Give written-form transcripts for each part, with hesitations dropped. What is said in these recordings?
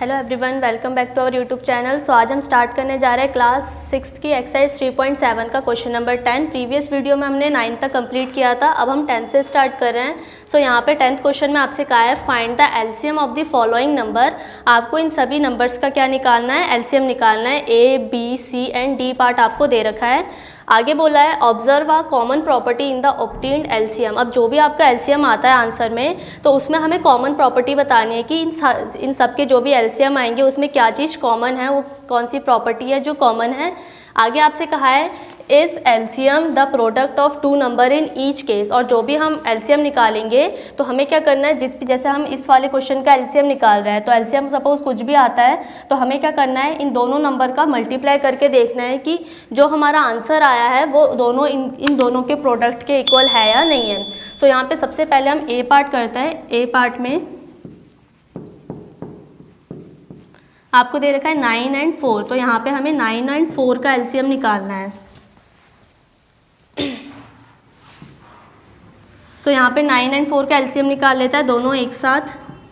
Hello everyone, welcome back to our YouTube channel. So आज हम start करने जा रहे हैं क्लास 6 की एक्सरसाइज 3.7 का क्वेश्चन नंबर 10। प्रीवियस वीडियो में हमने 9 तक कंप्लीट किया था, अब हम 10 से स्टार्ट कर रहे हैं। सो यहाँ पे 10th क्वेश्चन में आपसे कहा है find the LCM of the following number. आपको इन सभी नंबर्स का क्या निकालना है, एलसीएम निकालना है। A B C and D part आपको दे रखा है। आगे बोला है observe a common property in the obtained LCM. अब जो भी आपका एलसीएम आता है आंसर में, तो उसमें हमें कॉमन प्रॉपर्टी बतानी है कि इन सब के जो भी एलसीएम आएंगे उसमें क्या चीज़ कॉमन है, वो कौन सी प्रॉपर्टी है जो कॉमन है। आगे आपसे कहा है इस LCM the product of two number in each case. और जो भी हम एलसीएम निकालेंगे तो हमें क्या करना है, जैसे हम इस वाले क्वेश्चन का एलसीएम निकाल रहे हैं, तो एलसीएम सपोज कुछ भी आता है तो हमें क्या करना है, इन दोनों नंबर का मल्टीप्लाई करके देखना है कि जो हमारा आंसर आया है वो दोनों इन दोनों के प्रोडक्ट के इक्वल है या नहीं है। सो यहाँ पे सबसे पहले हम ए पार्ट करते हैं। ए पार्ट में आपको दे रखा है 9 एंड 4, तो यहाँ पे हमें 9 एंड 4 का एलसीएम निकालना है। तो यहाँ पे 9 एंड 4 का एलसीएम निकाल लेता है दोनों एक साथ,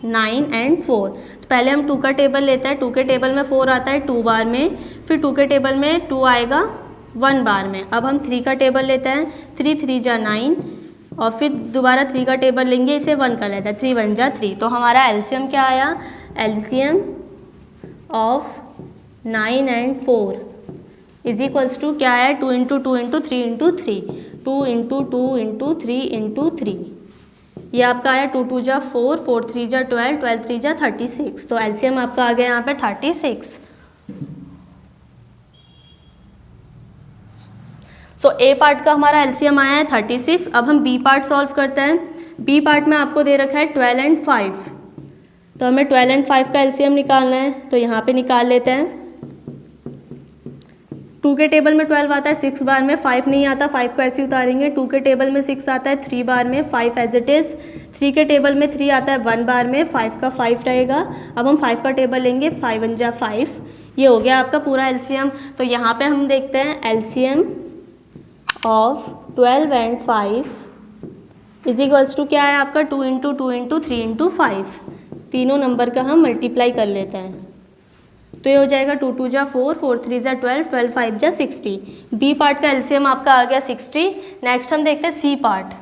9 एंड 4। तो पहले हम 2 का टेबल लेते हैं। 2 के टेबल में 4 आता है 2 बार में, फिर 2 के टेबल में 2 आएगा 1 बार में। अब हम 3 का टेबल लेते हैं, 3 3 जा 9, और फिर दोबारा 3 का टेबल लेंगे, इसे 1 का लेता है, 3 1 जा 3। तो हमारा एलसीएम क्या आया, LCM of 9 and 4 is equals to क्या है, 2 into 2 into 3 into 3, 2 into 2 into 3 into 3। ये आपका आया 2 2 जा 4, 4 3 जा 12, 12 3 जा 36। तो एलसीएम आपका आ गया यहाँ पे 36। सो ए पार्ट का हमारा एलसीएम आया है 36। अब हम बी पार्ट सॉल्व करते हैं। बी पार्ट में आपको दे रखा है 12 एंड 5, तो हमें 12 एंड 5 का एलसीएम निकालना है। तो यहाँ पे निकाल लेते हैं। 2 के टेबल में 12 आता है 6 बार में, 5 नहीं आता, 5 को ऐसे उतारेंगे। 2 के टेबल में 6 आता है 3 बार में, 5 एज इट इज़। 3 के टेबल में 3 आता है 1 बार में, 5 का 5 रहेगा। अब हम 5 का टेबल लेंगे, 5 1 जा 5। ये हो गया आपका पूरा एलसीएम। तो यहाँ पे हम देखते हैं LCM of 12 and 5 is equals to क्या है आपका, 2 इंटू 2 इंटू 3 इंटू 5। तीनों नंबर का हम मल्टीप्लाई कर लेते हैं, तो ये हो जाएगा 2 2 जा 4, 4 3 जा 12, 12 5 जा 60। बी पार्ट का एलसीएम आपका आ गया 60। नेक्स्ट हम देखते हैं सी पार्ट।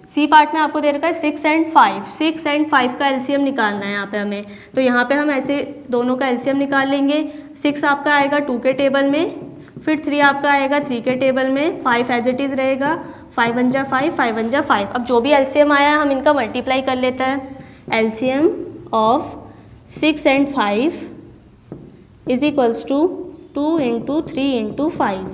सी पार्ट में आपको दे रखा है 6 एंड 5। 6 एंड 5 का एलसीएम निकालना है यहाँ पे हमें। तो यहाँ पे हम ऐसे दोनों का एलसीएम निकाल लेंगे। 6 आपका आएगा 2 के टेबल में, फिर 3 आपका आएगा 3 के टेबल में, 5 एज इट इज़ रहेगा, 5 1 जा 5, 5 1 जा 5। अब जो भी एलसीएम आया है हम इनका मल्टीप्लाई कर लेते हैं। LCM of 6 and 5 is equals to 2 into 3 into 5।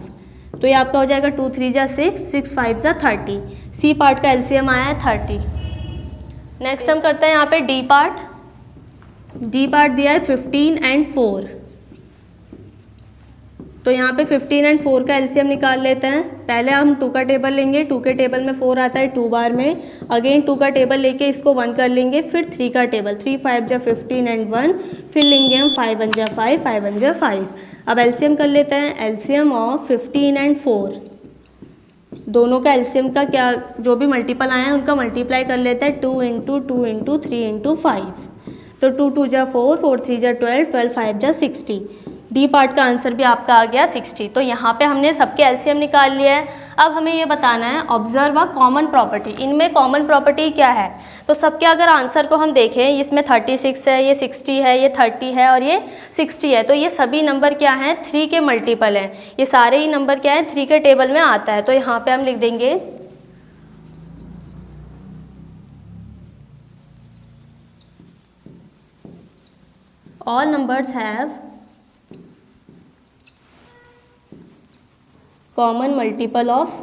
तो ये आपका हो जाएगा 2 3 जा 6, 6 5 जा 30। सी पार्ट का एलसीएम आया है 30। नेक्स्ट हम करते हैं यहाँ पे डी पार्ट। डी पार्ट दिया है 15 एंड 4। तो यहाँ पे 15 एंड 4 का एलसीएम निकाल लेते हैं। पहले हम 2 का टेबल लेंगे। 2 के टेबल में 4 आता है 2 बार में, अगेन 2 का टेबल लेके इसको 1 कर लेंगे। फिर 3 का टेबल, 3 5 जा 15 एंड 1, फिर लेंगे हम 5 1 जा 5, 5 1 जा 5। अब एलसीएम कर लेते हैं। एलसीएम ऑफ 15 एंड 4, दोनों का एलसीएम का क्या, जो भी मल्टीपल आए हैं उनका मल्टीप्लाई कर लेते हैं। 2 इंटू 2 इंटू 3 इंटू 5। तो 2 2 जा 4, 4 3 जा 12, 12 5 जा 60। डी पार्ट का आंसर भी आपका आ गया 60। तो यहाँ पे हमने सबके एलसीएम निकाल लिया है। अब हमें ये बताना है ऑब्जर्व अ कॉमन प्रॉपर्टी। इनमें कॉमन प्रॉपर्टी क्या है, तो सबके अगर आंसर को हम देखें, इसमें 36 है, ये 60 है, ये 30 है और ये 60 है। तो ये सभी नंबर क्या हैं, 3 के मल्टीपल हैं। ये सारे ही नंबर क्या हैं, 3 के टेबल में आता है। तो यहाँ पे हम लिख देंगे all numbers have common multiple of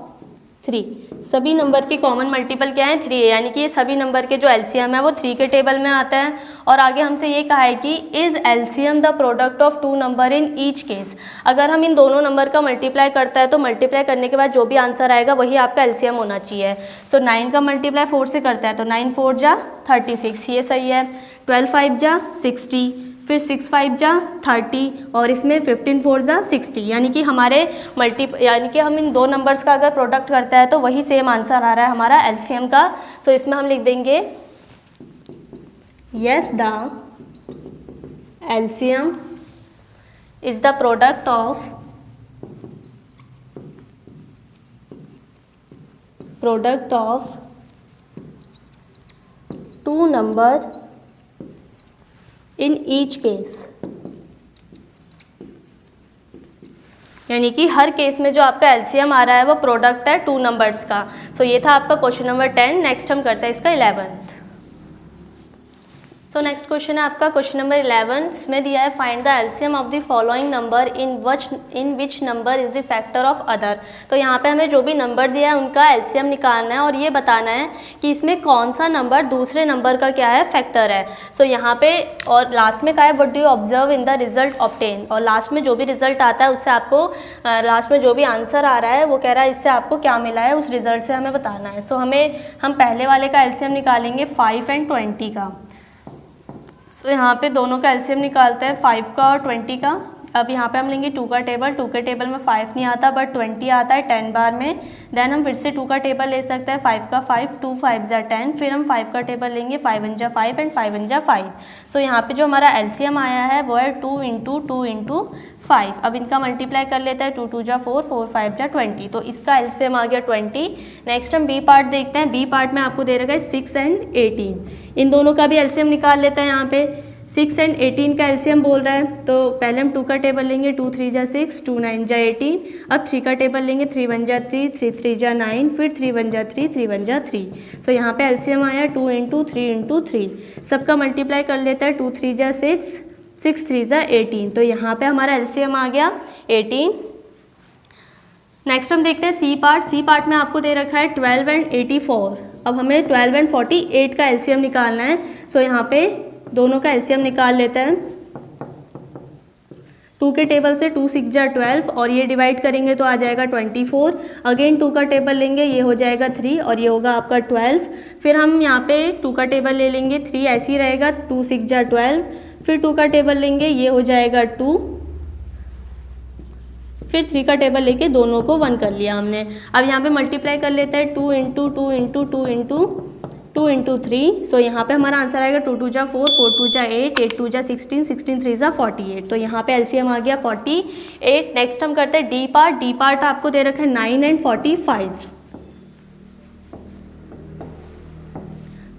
3। सभी नंबर के कॉमन मल्टीपल क्या है, 3 है, यानी कि ये सभी नंबर के जो एलसीएम है वो 3 के टेबल में आता है। और आगे हमसे ये कहा है कि is LCM the product of two number in each case. अगर हम इन दोनों नंबर का मल्टीप्लाई करता है तो मल्टीप्लाई करने के बाद जो भी आंसर आएगा वही आपका एलसीएम होना चाहिए। सो 9 का मल्टीप्लाई 4 से करता है तो 9 4 जा 36, ये सही है। 12 5 जा 60, फिर 6 5 जा 30, और इसमें 15 4 जा 60। यानी कि यानी कि हम इन दो नंबर्स का अगर प्रोडक्ट करता है तो वही सेम आंसर आ रहा है हमारा एलसीएम का। सो इसमें हम लिख देंगे yes the LCM is the product of two number in each case, यानी कि हर केस में जो आपका एलसीएम आ रहा है वो प्रोडक्ट है टू नंबर्स का। सो ये था आपका क्वेश्चन नंबर 10। नेक्स्ट हम करते हैं इसका 11th। सो नेक्स्ट क्वेश्चन है आपका क्वेश्चन नंबर 11। इसमें दिया है find the LCM of the following number in which number is the factor of other. तो यहाँ पे हमें जो भी नंबर दिया है उनका एलसीएम निकालना है और ये बताना है कि इसमें कौन सा नंबर दूसरे नंबर का क्या है, फैक्टर है। सो यहाँ पे और लास्ट में क्या है, what do you observe in the result obtain, और लास्ट में जो भी रिजल्ट आता है उससे आपको लास्ट में जो भी आंसर आ रहा है वो कह रहा है इससे आपको क्या मिला है, उस रिजल्ट से हमें बताना है। सो हम पहले वाले का एलसीएम निकालेंगे 5 और 20 का। तो यहाँ पे दोनों का एलसीएम निकालते हैं 5 का और 20 का। अब यहाँ पे हम लेंगे 2 का टेबल। 2 के टेबल में 5 नहीं आता बट 20 आता है 10 बार में। देन हम फिर से 2 का टेबल ले सकते हैं, 5 का 5, 2 5 जा 10। फिर हम 5 का टेबल लेंगे, 5 1 जा 5 एंड 5 1 जा 5। सो यहाँ पे जो हमारा एलसीएम आया है वो है 2 × 2 × 5। अब इनका मल्टीप्लाई कर लेते हैं, 2 2 जा 4, 4 5 जा 20। तो इसका एलसीएम आ गया 20। नेक्स्ट हम बी पार्ट देखते हैं। बी पार्ट में आपको दे रखा है 6 और 18। इन दोनों का भी एलसीएम निकाल लेते हैं। यहाँ पे 6 और 18 का एलसीएम बोल रहा है, तो पहले हम 2 का टेबल लेंगे, 2 3 जा 6, 2 9 जा 18। अब 3 का टेबल लेंगे, 3 1 जा 3, 3 3 जा 9, फिर 3 1 जा 3, 3 1 जा 3। सो यहाँ पे एलसीएम आया 2 × 3 × 3। सबका मल्टीप्लाई कर लेता है, 2 3 जा 6, 6 3 जा 18। तो यहाँ पे हमारा एलसीएम आ गया 18। नेक्स्ट हम देखते हैं सी पार्ट। सी पार्ट में आपको दे रखा है 12 और 84। अब हमें 12 और 48 का एलसीएम निकालना है। सो यहाँ पे दोनों का एलसीएम निकाल लेते हैं। 2 के टेबल से 2 6 जा 12 और ये डिवाइड करेंगे तो आ जाएगा 24। अगेन 2 का टेबल लेंगे, ये हो जाएगा 3 और ये होगा आपका 12। फिर हम यहाँ पे 2 का टेबल ले लेंगे, 3 ऐसे ही रहेगा, 2 6 जा 12। फिर 2 का टेबल लेंगे, ये हो जाएगा 2। फिर 3 का टेबल लेके दोनों को 1 कर लिया हमने। अब यहाँ पे मल्टीप्लाई कर लेते हैं, 2 × 2 × 2 × 2 × 3। सो यहाँ पे हमारा आंसर आएगा 2 2 जा 4, 4 2 जा 8, 8 2 जा 16, 16 3 जा 48। तो यहाँ पे एलसीएम आ गया 48। नेक्स्ट हम करते हैं डी पार्ट। डी पार्ट आपको दे रखा है 9 और 45।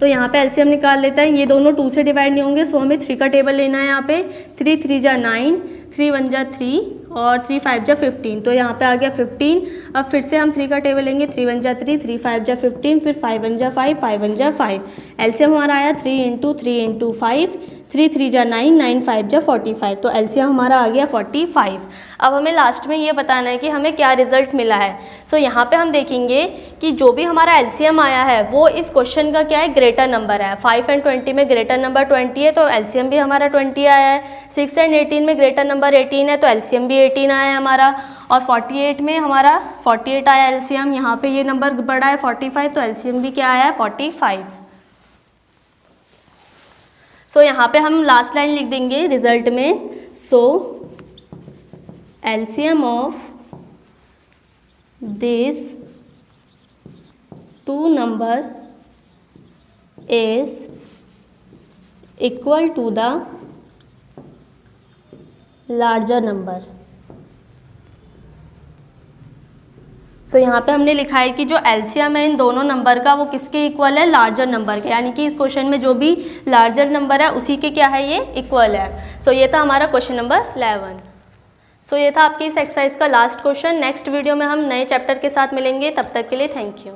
तो यहाँ पे एलसीएम निकाल लेते हैं। ये दोनों 2 से डिवाइड नहीं होंगे, सो हमें 3 का टेबल लेना है। यहाँ पे 3 3 जा 9, 3 1 जा 3 और 3 5 जा 15। तो यहाँ पे आ गया 15। अब फिर से हम 3 का टेबल लेंगे, 3 1 जा 3, 3 5 जा 15, फिर 5 1 जा 5, 5 1 जा 5। एलसीएम हमारा आया 3 × 3 × 5, 3 3 जा 9, 9 5 जा 45। तो एलसीएम हमारा आ गया 45। अब हमें लास्ट में ये बताना है कि हमें क्या रिजल्ट मिला है। सो यहाँ पे हम देखेंगे कि जो भी हमारा एलसीएम आया है वो इस क्वेश्चन का क्या है, ग्रेटर नंबर है। 5 और 20 में ग्रेटर नंबर 20 है तो एलसीएम भी हमारा 20 आया है। 6 और 18 में ग्रेटर नंबर 18 है तो एलसीएम भी 18 आया है हमारा। और 48 में हमारा 48 आया एलसीएम। यहाँ पे ये नंबर बड़ा है 45, तो एलसीएम भी क्या आया है, 45। सो यहाँ पे हम लास्ट लाइन लिख देंगे रिजल्ट में। So LCM of this two number is equal to the larger number. So यहाँ पे हमने लिखा है कि जो एलसीएम है इन दोनों नंबर का वो किसके इक्वल है, लार्जर नंबर के। यानी कि इस क्वेश्चन में जो भी लार्जर नंबर है उसी के क्या है, ये इक्वल है। सो ये था हमारा क्वेश्चन नंबर 11। सो ये था आपकी इस एक्सरसाइज का लास्ट क्वेश्चन। नेक्स्ट वीडियो में हम नए चैप्टर के साथ मिलेंगे, तब तक के लिए थैंक यू।